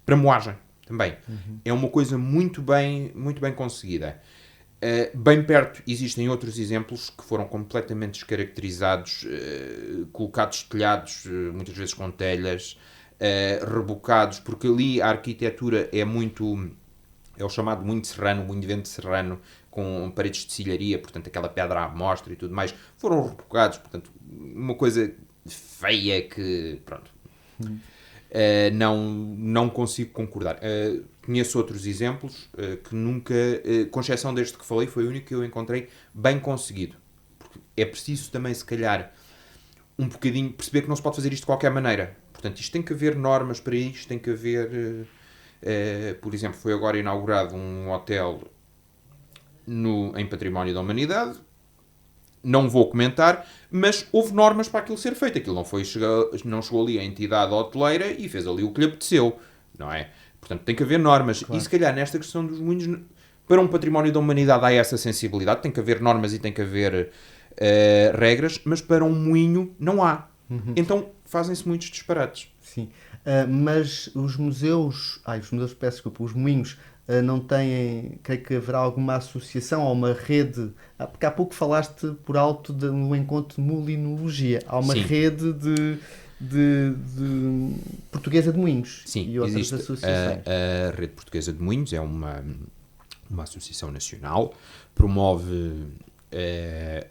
para moagem também. É uma coisa muito bem conseguida. Bem perto existem outros exemplos que foram completamente descaracterizados, colocados telhados, muitas vezes com telhas, rebocados, porque ali a arquitetura é muito... É o chamado moinho serrano, moinho de vento serrano, com paredes de silharia, portanto aquela pedra à mostra e tudo mais, foram rebocados, portanto uma coisa feia que, pronto, não consigo concordar. Conheço outros exemplos que nunca, com exceção deste que falei, foi o único que eu encontrei bem conseguido. Porque é preciso também, se calhar, um bocadinho perceber que não se pode fazer isto de qualquer maneira. Portanto, isto tem que haver normas para isto, tem que haver... por exemplo, foi agora inaugurado um hotel em Património da Humanidade. Não vou comentar, mas houve normas para aquilo ser feito. Aquilo não chegou ali a entidade hoteleira e fez ali o que lhe apeteceu, não é? Portanto, tem que haver normas. Claro. E se calhar nesta questão dos moinhos, para um património da humanidade há essa sensibilidade, tem que haver normas e tem que haver regras, mas para um moinho não há. Então fazem-se muitos disparates. Sim. Mas os museus, peço desculpa, os moinhos não têm, creio que haverá alguma associação ou uma rede, porque há pouco falaste por alto no encontro de mulinologia, há uma Sim. rede de portuguesa de moinhos. Sim, E outras existe associações. a Rede Portuguesa de Moinhos, é uma associação nacional, promove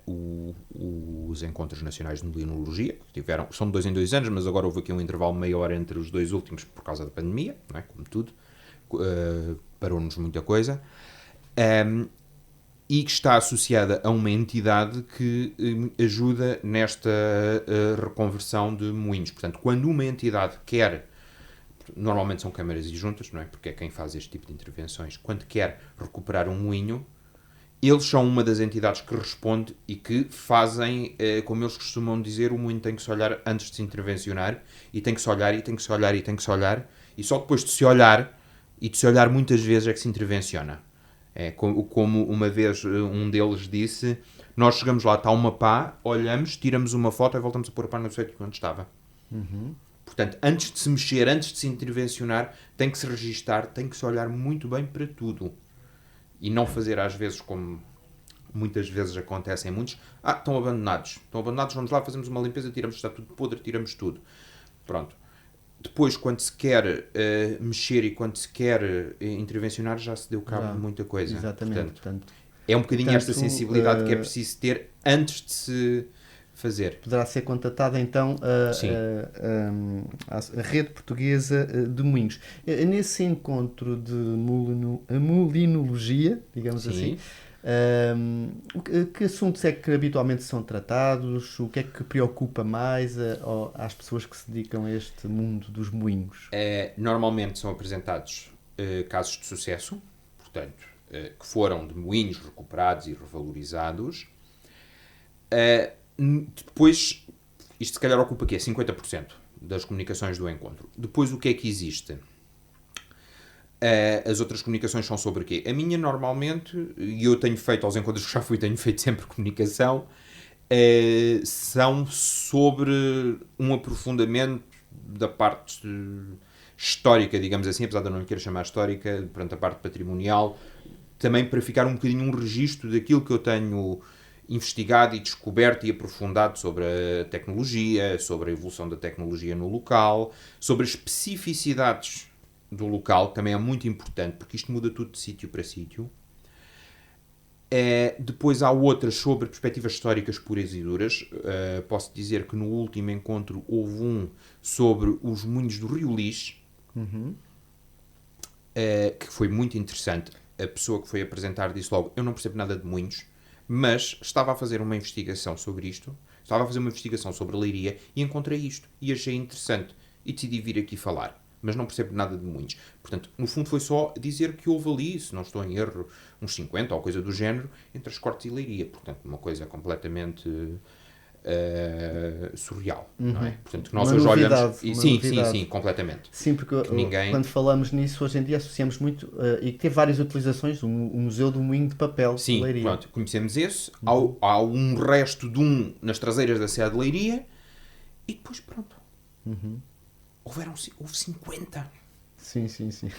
os encontros nacionais de mulinologia, que são de 2 em 2 anos, mas agora houve aqui um intervalo de meia hora entre os 2 últimos por causa da pandemia, não é? Como tudo, parou-nos muita coisa, e que está associada a uma entidade que ajuda nesta reconversão de moinhos. Portanto, quando uma entidade quer, normalmente são câmaras e juntas, não é? Porque é quem faz este tipo de intervenções, quando quer recuperar um moinho, eles são uma das entidades que responde e que fazem, como eles costumam dizer, o moinho tem que se olhar antes de se intervencionar, e tem que se olhar, e tem que se olhar, e tem que se olhar, e só depois de se olhar, e de se olhar muitas vezes, é que se intervenciona. É como uma vez um deles disse, nós chegamos lá, está uma pá, olhamos, tiramos uma foto e voltamos a pôr a pá no sítio onde estava. Portanto, antes de se mexer, antes de se intervencionar, tem que se registar, tem que se olhar muito bem para tudo. E não fazer às vezes como muitas vezes acontece em muitos, estão abandonados, vamos lá, fazemos uma limpeza, tiramos, está tudo podre, tiramos tudo. Pronto. Depois, quando se quer mexer e quando se quer intervencionar, já se deu cabo de muita coisa. Exatamente. Portanto, é um bocadinho esta sensibilidade que é preciso ter antes de se fazer. poderá ser contatada então a Rede Portuguesa de Moinhos. Nesse encontro de mulinologia, digamos assim, que assuntos é que habitualmente são tratados? O que é que preocupa mais às pessoas que se dedicam a este mundo dos moinhos? Normalmente são apresentados casos de sucesso, portanto, que foram de moinhos recuperados e revalorizados. Depois, isto se calhar ocupa aqui 50% das comunicações do encontro. Depois, o que é que existe? As outras comunicações são sobre o quê? A minha, normalmente, e eu tenho feito, aos encontros que já fui, tenho feito sempre comunicação, são sobre um aprofundamento da parte histórica, digamos assim, apesar de eu não lhe querer chamar histórica, perante a parte patrimonial, também para ficar um bocadinho um registro daquilo que eu tenho investigado e descoberto e aprofundado sobre a tecnologia, sobre a evolução da tecnologia no local, sobre as especificidades do local, que também é muito importante, porque isto muda tudo de sítio para sítio. Depois há outras sobre perspectivas históricas puras e duras. Posso dizer que no último encontro houve um sobre os moinhos do Rio Lis, que foi muito interessante. A pessoa que foi apresentar disse logo, eu não percebo nada de moinhos, mas estava a fazer uma investigação sobre isto, estava a fazer uma investigação sobre a Leiria e encontrei isto e achei interessante e decidi vir aqui falar, mas não percebo nada de moinhos. Portanto, no fundo foi só dizer que houve ali, se não estou em erro, uns 50 ou coisa do género, entre as Cortes e Leiria. Portanto, uma coisa completamente surreal, não é? Portanto, nós hoje olhamos... Sim, completamente. Sim, porque quando falamos nisso, hoje em dia associamos muito, e que tem várias utilizações, o Museu do Moinho de Papel de Leiria. Sim, pronto, conhecemos esse, há um resto de um nas traseiras da cidade de Leiria, e depois pronto. Houve 50. Sim.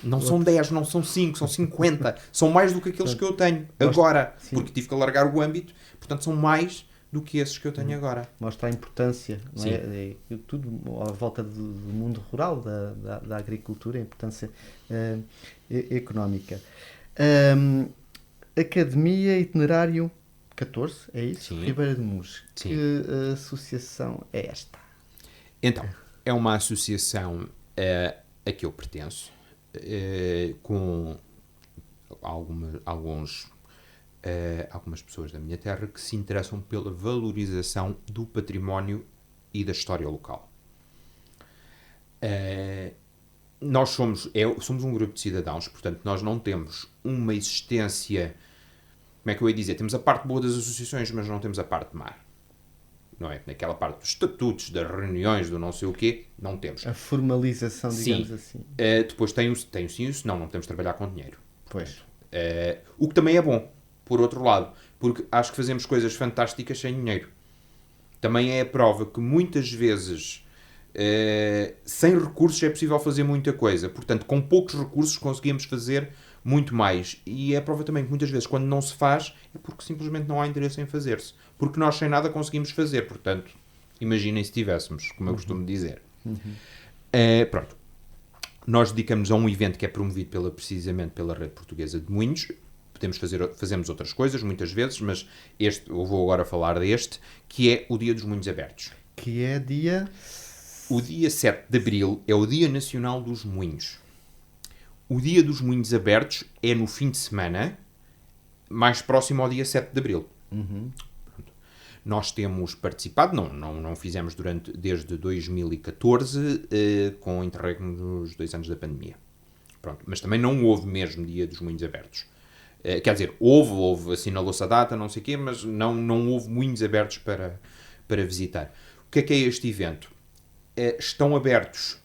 Não são 10, não são 5, são 50. São mais do que aqueles que eu tenho agora, porque tive que alargar o âmbito, portanto são mais do que esses que eu tenho agora. Mostra a importância, não Sim. é? Tudo à volta do mundo rural, da agricultura, a importância económica. Academia Itinerário 14, é isso? Sim. Ribeira de Mouros. Sim. Que associação é esta? Então, é uma associação a que eu pertenço, com algumas pessoas da minha terra que se interessam pela valorização do património e da história local. Nós somos um grupo de cidadãos, portanto, nós não temos uma existência... Como é que eu ia dizer? Temos a parte boa das associações, mas não temos a parte má. Não é? Naquela parte dos estatutos, das reuniões, do não sei o quê, não temos. A formalização, digamos assim. Depois tem o sim e o não podemos trabalhar com dinheiro. Pois. O que também é bom, por outro lado, porque acho que fazemos coisas fantásticas sem dinheiro. Também é a prova que muitas vezes, sem recursos, é possível fazer muita coisa. Portanto, com poucos recursos conseguimos fazer muito mais. E é a prova também que muitas vezes, quando não se faz, é porque simplesmente não há interesse em fazer-se. Porque nós sem nada conseguimos fazer. Portanto, imaginem se tivéssemos, como eu costumo dizer. Pronto. Nós dedicamos a um evento que é promovido precisamente pela Rede Portuguesa de Moinhos. Fazemos outras coisas, muitas vezes, mas eu vou agora falar deste, que é o Dia dos Moinhos Abertos. Que é dia... O dia 7 de Abril é o Dia Nacional dos Moinhos. O Dia dos Moinhos Abertos é no fim de semana, mais próximo ao dia 7 de Abril. Nós temos participado, não fizemos desde 2014, com interregno nos 2 anos da pandemia. Pronto, mas também não houve mesmo Dia dos Moinhos Abertos. Quer dizer, houve, assinalou-se a data, não sei o quê, mas não houve moinhos abertos para visitar. O que é este evento? Estão abertos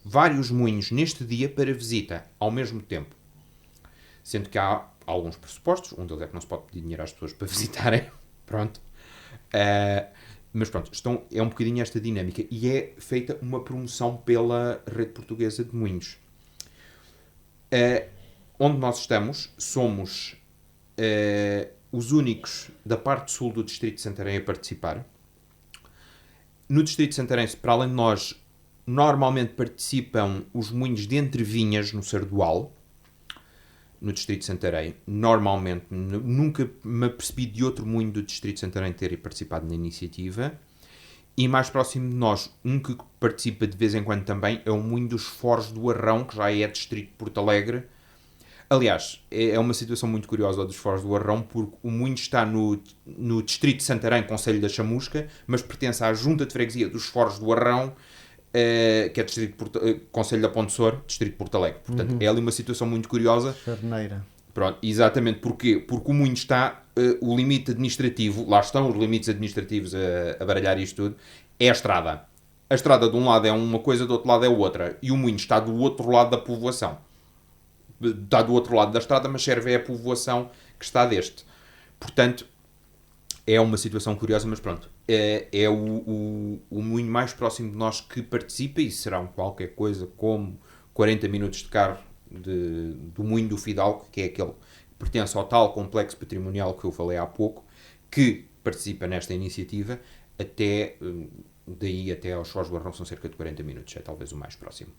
vários moinhos neste dia para visita, ao mesmo tempo. Sendo que há alguns pressupostos, um deles é que não se pode pedir dinheiro às pessoas para visitarem, pronto. Mas pronto, é um bocadinho esta dinâmica e é feita uma promoção pela Rede Portuguesa de Moinhos. Onde nós estamos, somos os únicos da parte sul do Distrito de Santarém a participar. No Distrito de Santarém, para além de nós, normalmente participam os moinhos de Entrevinhas, no Sardual, no Distrito de Santarém. Normalmente, nunca me apercebi de outro moinho do Distrito de Santarém ter participado na iniciativa. E mais próximo de nós, um que participa de vez em quando também, é o moinho dos Foros do Arrão, que já é Distrito de Porto Alegre. Aliás, é uma situação muito curiosa dos Foros do Arrão, porque o moinho está no Distrito de Santarém, Concelho da Chamusca, mas pertence à Junta de Freguesia dos Foros do Arrão, que é Concelho da Ponte Sor, Distrito de Porto Alegre. Portanto, é ali uma situação muito curiosa. Charneira. Pronto, exatamente. Porquê? Porque o moinho está, o limite administrativo, lá estão os limites administrativos a baralhar isto tudo, é a estrada. A estrada de um lado é uma coisa, do outro lado é outra. E o moinho está do outro lado da povoação. Está do outro lado da estrada, mas serve a povoação que está deste. Portanto, é uma situação curiosa, mas pronto. É o moinho mais próximo de nós que participa e serão qualquer coisa como 40 minutos de carro do moinho do Fidalgo, que é aquele que pertence ao tal complexo patrimonial que eu falei há pouco, que participa nesta iniciativa. Daí até aos Foz do Arrão são cerca de 40 minutos, é talvez o mais próximo.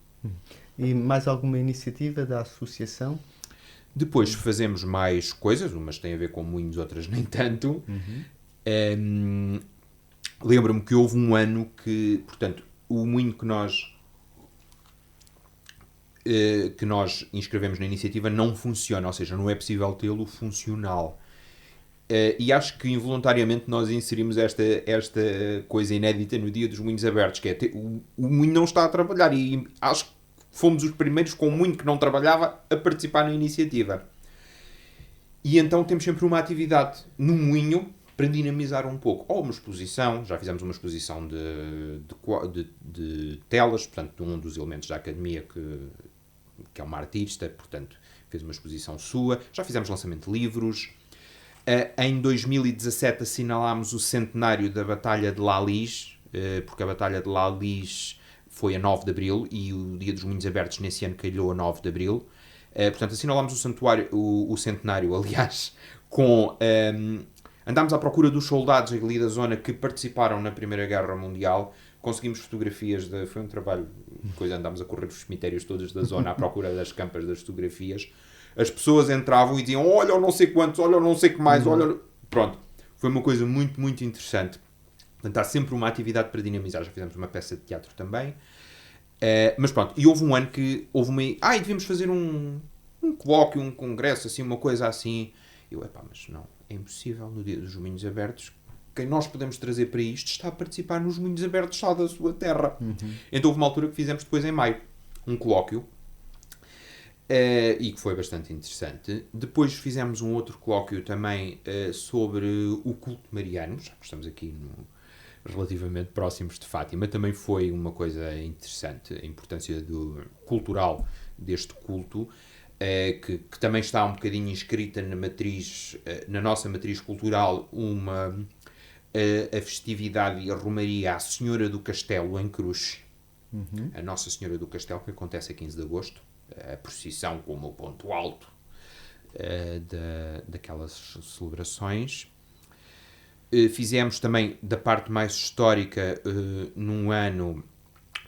E mais alguma iniciativa da associação? Depois fazemos mais coisas, umas têm a ver com moinhos, outras nem tanto. Lembro-me que houve um ano que, portanto, o moinho que nós inscrevemos na iniciativa não funciona, ou seja, não é possível tê-lo funcional. E acho que involuntariamente nós inserimos esta coisa inédita no Dia dos Moinhos Abertos, que é o moinho não está a trabalhar, e acho que fomos os primeiros com o moinho que não trabalhava a participar na iniciativa. E então temos sempre uma atividade no moinho para dinamizar um pouco. Ou uma exposição, já fizemos uma exposição de telas, portanto, de um dos elementos da academia que é uma artista, portanto, fez uma exposição sua. Já fizemos lançamento de livros. Em 2017 assinalámos o centenário da Batalha de Lalis, porque a Batalha de Lalis foi a 9 de Abril e o Dia dos Moinhos Abertos nesse ano calhou a 9 de Abril. Portanto, assinalámos o centenário, aliás, Andámos à procura dos soldados ali da zona que participaram na Primeira Guerra Mundial. Conseguimos fotografias, foi um trabalho, depois andámos a correr os cemitérios todos da zona à procura das campas das fotografias. As pessoas entravam e diziam, olha ou não sei quantos, olha ou não sei que mais, olha... Pronto, foi uma coisa muito, muito interessante. Portanto, há sempre uma atividade para dinamizar. Já fizemos uma peça de teatro também. Mas pronto, e houve um ano que houve uma... devíamos fazer um colóquio, um congresso, assim, uma coisa assim. Eu, mas não, é impossível, no dia dos Moinhos Abertos, quem nós podemos trazer para isto está a participar nos Moinhos Abertos só da sua terra. Então houve uma altura que fizemos depois em maio, um colóquio, e que foi bastante interessante. Depois fizemos um outro colóquio também sobre o culto mariano, já que estamos aqui relativamente próximos de Fátima. Também foi uma coisa interessante, a importância cultural deste culto, que também está um bocadinho inscrita na nossa matriz cultural, a festividade e a romaria à Senhora do Castelo em Cruz, a Nossa Senhora do Castelo, que acontece a 15 de agosto, a procissão como o ponto alto daquelas celebrações. Fizemos também, da parte mais histórica, num ano,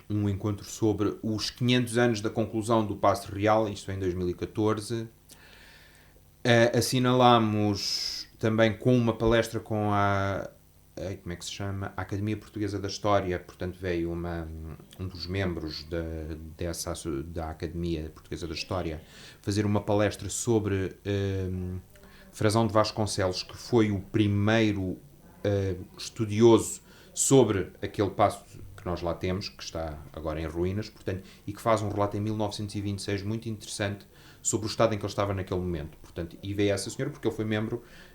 um encontro sobre os 500 anos da conclusão do Paço Real, isto em 2014. Assinalámos também com uma palestra com como é que se chama? A Academia Portuguesa da História. Portanto, veio um dos membros da Academia Portuguesa da História fazer uma palestra sobre Frazão de Vasconcelos, que foi o primeiro estudioso sobre aquele paço que nós lá temos, que está agora em ruínas, portanto, e que faz um relato em 1926 muito interessante sobre o estado em que ele estava naquele momento. Portanto, e veio essa senhora porque ele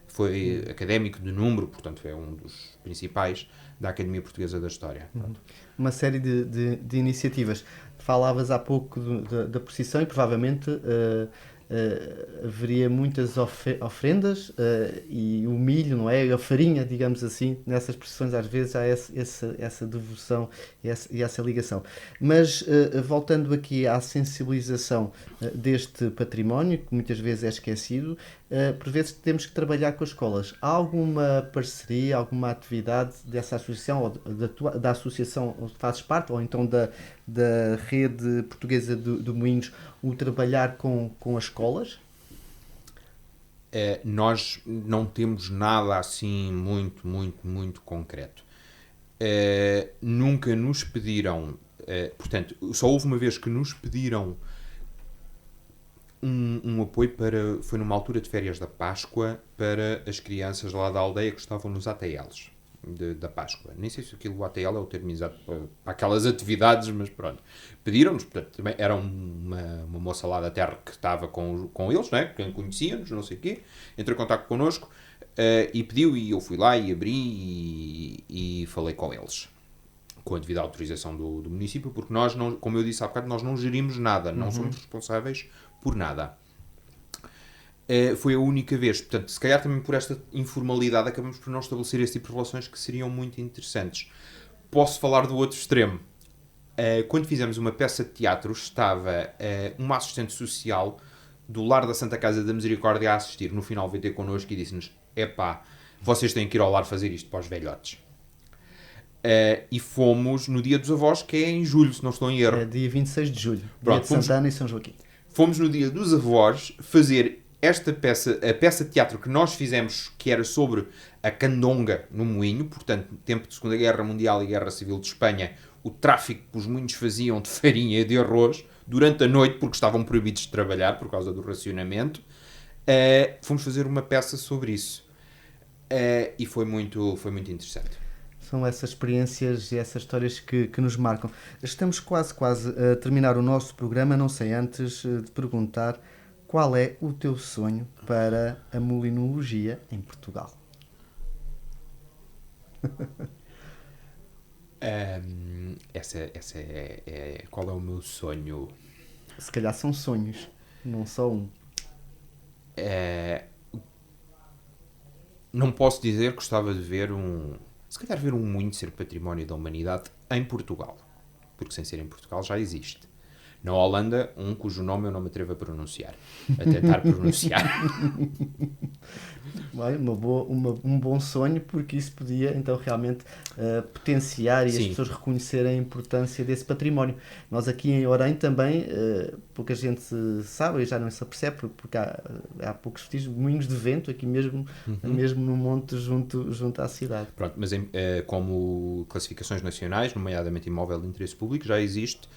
foi académico de número, portanto é um dos principais da Academia Portuguesa da História. Uma série de iniciativas. Falavas há pouco da procissão e provavelmente haveria muitas ofrendas e o milho, não é? A farinha, digamos assim, nessas procissões às vezes há essa devoção e essa ligação. Mas voltando aqui à sensibilização deste património, que muitas vezes é esquecido, por vezes temos que trabalhar com as escolas. Há alguma parceria, alguma atividade dessa associação, ou da associação onde fazes parte, ou então da rede portuguesa de Moinhos, o trabalhar com as escolas? Nós não temos nada assim muito concreto. Nunca nos pediram, portanto, só houve uma vez que nos pediram um apoio foi numa altura de férias da Páscoa para as crianças lá da aldeia que estavam nos ATLs da Páscoa. Nem sei se o ATL é o termo exato para aquelas atividades, mas pronto. Pediram-nos, portanto, também era uma moça lá da terra que estava com eles, né? Quem conhecia-nos, não sei o quê, entrou em contato connosco e pediu, e eu fui lá e abri e falei com eles, com a devida autorização do município, porque nós, não, como eu disse há bocado, nós não gerimos nada, não somos responsáveis por nada. Foi a única vez, portanto, se calhar também por esta informalidade acabamos por não estabelecer esse tipo de relações que seriam muito interessantes. Posso falar do outro extremo. Quando fizemos uma peça de teatro, estava uma assistente social do Lar da Santa Casa da Misericórdia a assistir. No final veio ter connosco e disse-nos: vocês têm que ir ao lar fazer isto para os velhotes. E fomos no Dia dos Avós, que é em julho, se não estou em erro. É dia 26 de julho, Pronto, dia de Santana e São Joaquim. Fomos no Dia dos Avós fazer esta peça, a peça de teatro que nós fizemos, que era sobre a candonga no moinho, portanto, no tempo de Segunda Guerra Mundial e Guerra Civil de Espanha, o tráfico que os moinhos faziam de farinha e de arroz durante a noite, porque estavam proibidos de trabalhar por causa do racionamento. Fomos fazer uma peça sobre isso. E foi muito interessante. São essas experiências e essas histórias que nos marcam. Estamos quase a terminar o nosso programa, não sei antes de perguntar qual é o teu sonho para a molinologia em Portugal? Qual é o meu sonho? Se calhar são sonhos, não só um. Não posso dizer que gostava de ver se calhar ver um moinho ser património da humanidade em Portugal, porque sem ser em Portugal já existe. Na Holanda, um cujo nome eu não me atrevo a pronunciar. A tentar pronunciar. Bem, um bom sonho, porque isso podia então realmente potenciar e as Sim. pessoas reconhecerem a importância desse património. Nós aqui em Orem também, pouca gente sabe e já não se apercebe, porque há poucos vestígios de moinhos de vento aqui mesmo, mesmo no monte junto à cidade. Pronto, mas como classificações nacionais, nomeadamente imóvel de interesse público, já existe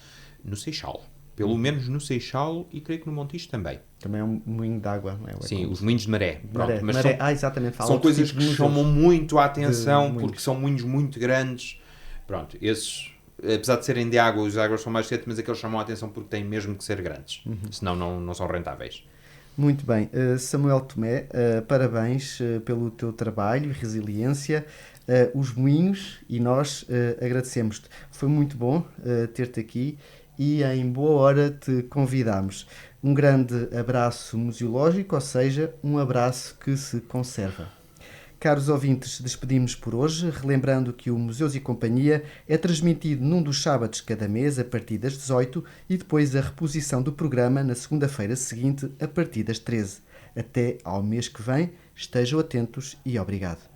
no Seixal. Pelo menos no Seixal e creio que no Montijo também. Também é um moinho de água, não é? Sim, os moinhos de maré. Pronto, Maré. mas Maré. Exatamente. são coisas que chamam muito a atenção de porque são moinhos muito grandes. Pronto, esses, apesar de serem de água, os águas são mais cedo, mas aqueles chamam a atenção porque têm mesmo que ser grandes. Senão não são rentáveis. Muito bem. Samuel Tomé, parabéns pelo teu trabalho e resiliência. Os moinhos e nós agradecemos-te. Foi muito bom ter-te aqui e em boa hora te convidamos. Um grande abraço museológico, ou seja, um abraço que se conserva. Caros ouvintes, despedimos por hoje, relembrando que o Museus e Companhia é transmitido num dos sábados cada mês a partir das 18 e depois a reposição do programa na segunda-feira seguinte a partir das 13. Até ao mês que vem, estejam atentos e obrigado.